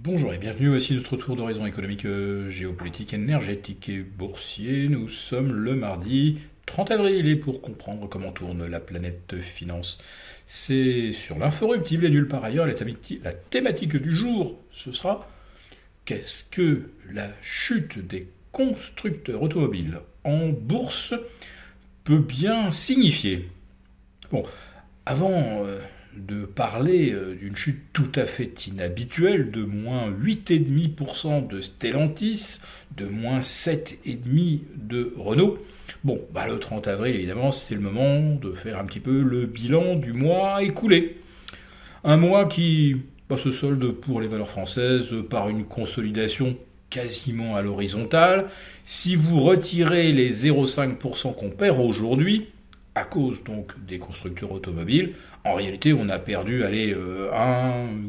Bonjour et bienvenue, voici notre tour d'horizon économique, géopolitique, énergétique et boursier. Nous sommes le mardi 30 avril et pour comprendre comment tourne la planète finance, c'est sur l'inforruptible et nulle part ailleurs. La thématique du jour, ce sera qu'est-ce que la chute des constructeurs automobiles en bourse peut bien signifier. Bon, avant de parler d'une chute tout à fait inhabituelle de moins 8,5% de Stellantis, de moins 7,5% de Renault, bon, le 30 avril, évidemment, c'est le moment de faire un petit peu le bilan du mois écoulé. Un mois qui se solde pour les valeurs françaises par une consolidation quasiment à l'horizontale. Si vous retirez les 0,5% qu'on perd aujourd'hui, à cause donc des constructeurs automobiles, en réalité on a perdu 1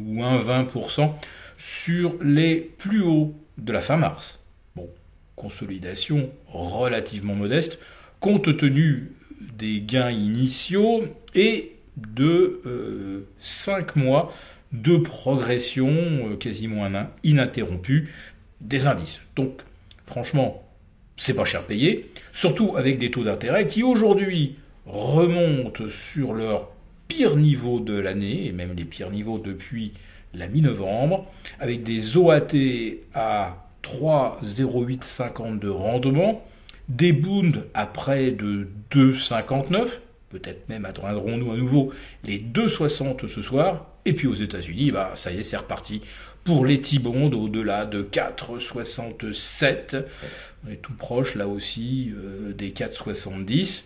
ou 1,20% sur les plus hauts de la fin mars. Bon, consolidation relativement modeste, compte tenu des gains initiaux et de 5 mois de progression quasiment ininterrompue des indices. Donc franchement, c'est pas cher payé, surtout avec des taux d'intérêt qui aujourd'hui remontent sur leur pire niveau de l'année, et même les pires niveaux depuis la mi-novembre, avec des OAT à 3,0850 de rendement, des Bund à près de 2,59, peut-être même atteindrons-nous à nouveau les 2,60 ce soir, et puis aux États-Unis, ça y est, c'est reparti pour les T-bonds au-delà de 4,67. On est tout proche là aussi des 4,70.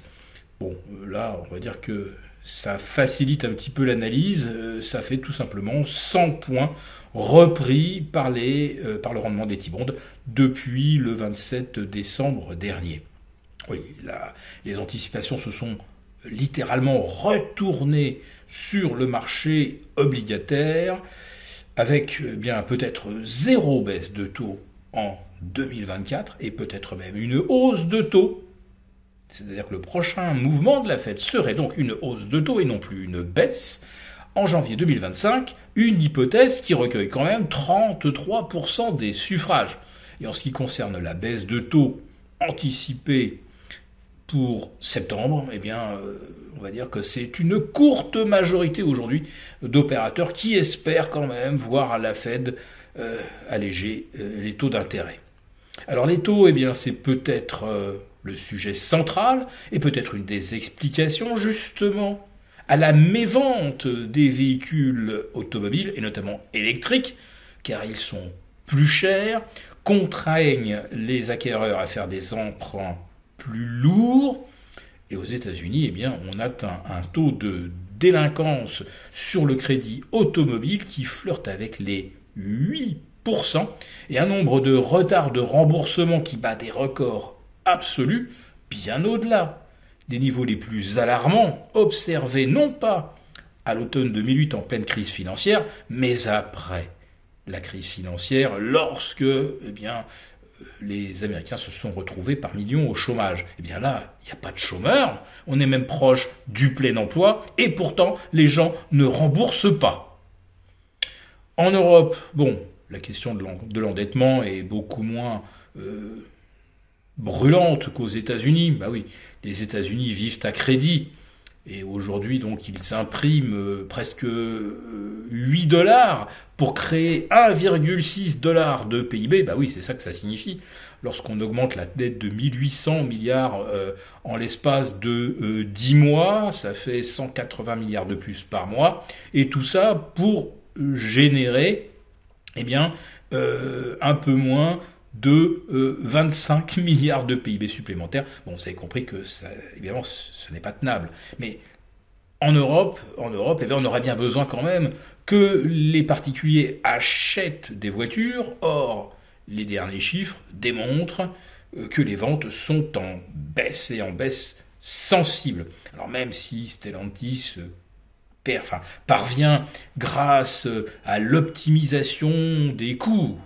Bon, là, on va dire que ça facilite un petit peu l'analyse. Ça fait tout simplement 100 points repris par le rendement des T-bonds depuis le 27 décembre dernier. Oui, là, les anticipations se sont littéralement retournées sur le marché obligataire avec bien peut-être zéro baisse de taux en 2024 et peut-être même une hausse de taux. C'est-à-dire que le prochain mouvement de la Fed serait donc une hausse de taux et non plus une baisse en janvier 2025, une hypothèse qui recueille quand même 33% des suffrages. Et en ce qui concerne la baisse de taux anticipée pour septembre, on va dire que c'est une courte majorité aujourd'hui d'opérateurs qui espèrent quand même voir la Fed alléger les taux d'intérêt. Alors les taux, c'est peut-être le sujet central et peut-être une des explications justement à la mévente des véhicules automobiles et notamment électriques, car ils sont plus chers, contraignent les acquéreurs à faire des emprunts plus lourds. Et aux États-Unis, on atteint un taux de délinquance sur le crédit automobile qui flirte avec les 8% et un nombre de retards de remboursement qui bat des records absolus bien au-delà des niveaux les plus alarmants observés non pas à l'automne 2008 en pleine crise financière, mais après la crise financière lorsque les Américains se sont retrouvés par millions au chômage. Là, il n'y a pas de chômeurs, on est même proche du plein emploi, et pourtant, les gens ne remboursent pas. En Europe, la question de l'endettement est beaucoup moins brûlante qu'aux États-Unis. Oui, les États-Unis vivent à crédit. Et aujourd'hui, donc, ils impriment presque 8 dollars pour créer 1,6 dollars de PIB. Oui, c'est ça que ça signifie. Lorsqu'on augmente la dette de 1800 milliards en l'espace de 10 mois, ça fait 180 milliards de plus par mois. Et tout ça pour générer, un peu moins de 25 milliards de PIB supplémentaires. Vous avez compris que ça, évidemment, ce n'est pas tenable. Mais en Europe, on aurait bien besoin quand même que les particuliers achètent des voitures. Or, les derniers chiffres démontrent que les ventes sont en baisse et en baisse sensible. Alors même si Stellantis parvient grâce à l'optimisation des coûts,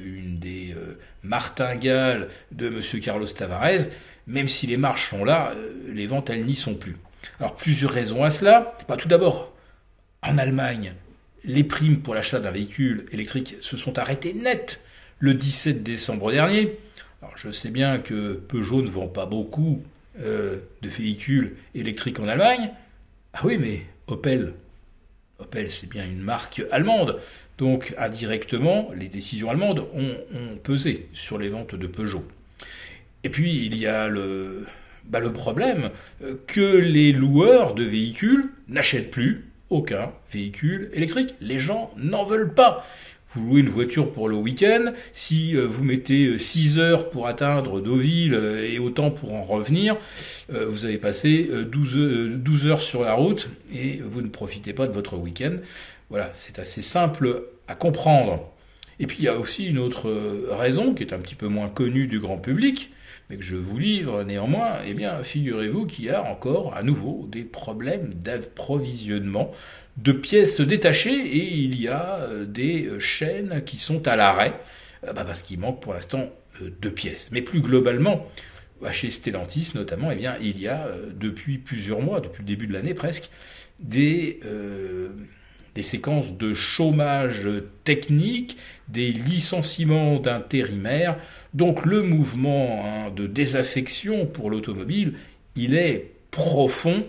une des martingales de M. Carlos Tavares, même si les marges sont là, les ventes, elles n'y sont plus. Alors plusieurs raisons à cela. Tout d'abord, en Allemagne, les primes pour l'achat d'un véhicule électrique se sont arrêtées net le 17 décembre dernier. Alors, je sais bien que Peugeot ne vend pas beaucoup de véhicules électriques en Allemagne. Ah oui, mais Opel, c'est bien une marque allemande. Donc, indirectement, les décisions allemandes ont pesé sur les ventes de Peugeot. Et puis, il y a le problème que les loueurs de véhicules n'achètent plus aucun véhicule électrique. Les gens n'en veulent pas. Vous louez une voiture pour le week-end, si vous mettez 6 heures pour atteindre Deauville et autant pour en revenir, vous avez passé 12 heures sur la route et vous ne profitez pas de votre week-end. Voilà, c'est assez simple à comprendre. Et puis il y a aussi une autre raison qui est un petit peu moins connue du grand public, mais que je vous livre néanmoins. Eh bien, figurez-vous qu'il y a encore à nouveau des problèmes d'approvisionnement de pièces détachées et il y a des chaînes qui sont à l'arrêt parce qu'il manque pour l'instant de pièces. Mais plus globalement, chez Stellantis notamment, eh bien, il y a depuis plusieurs mois, depuis le début de l'année presque, des séquences de chômage technique, des licenciements d'intérimaires. Donc le mouvement de désaffection pour l'automobile, il est profond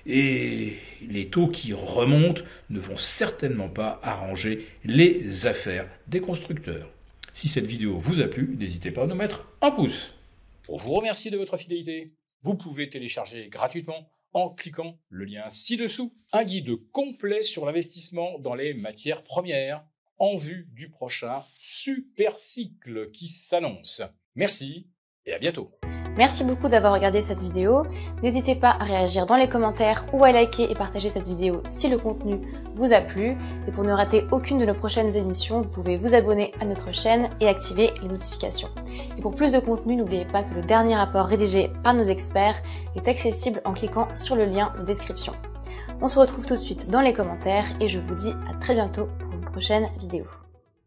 et les taux qui remontent ne vont certainement pas arranger les affaires des constructeurs. Si cette vidéo vous a plu, n'hésitez pas à nous mettre un pouce. Pour vous remercier de votre fidélité, vous pouvez télécharger gratuitement en cliquant le lien ci-dessous, un guide complet sur l'investissement dans les matières premières en vue du prochain super cycle qui s'annonce. Merci et à bientôt. Merci beaucoup d'avoir regardé cette vidéo. N'hésitez pas à réagir dans les commentaires ou à liker et partager cette vidéo si le contenu vous a plu. Et pour ne rater aucune de nos prochaines émissions, vous pouvez vous abonner à notre chaîne et activer les notifications. Et pour plus de contenu, n'oubliez pas que le dernier rapport rédigé par nos experts est accessible en cliquant sur le lien de description. On se retrouve tout de suite dans les commentaires et je vous dis à très bientôt pour une prochaine vidéo.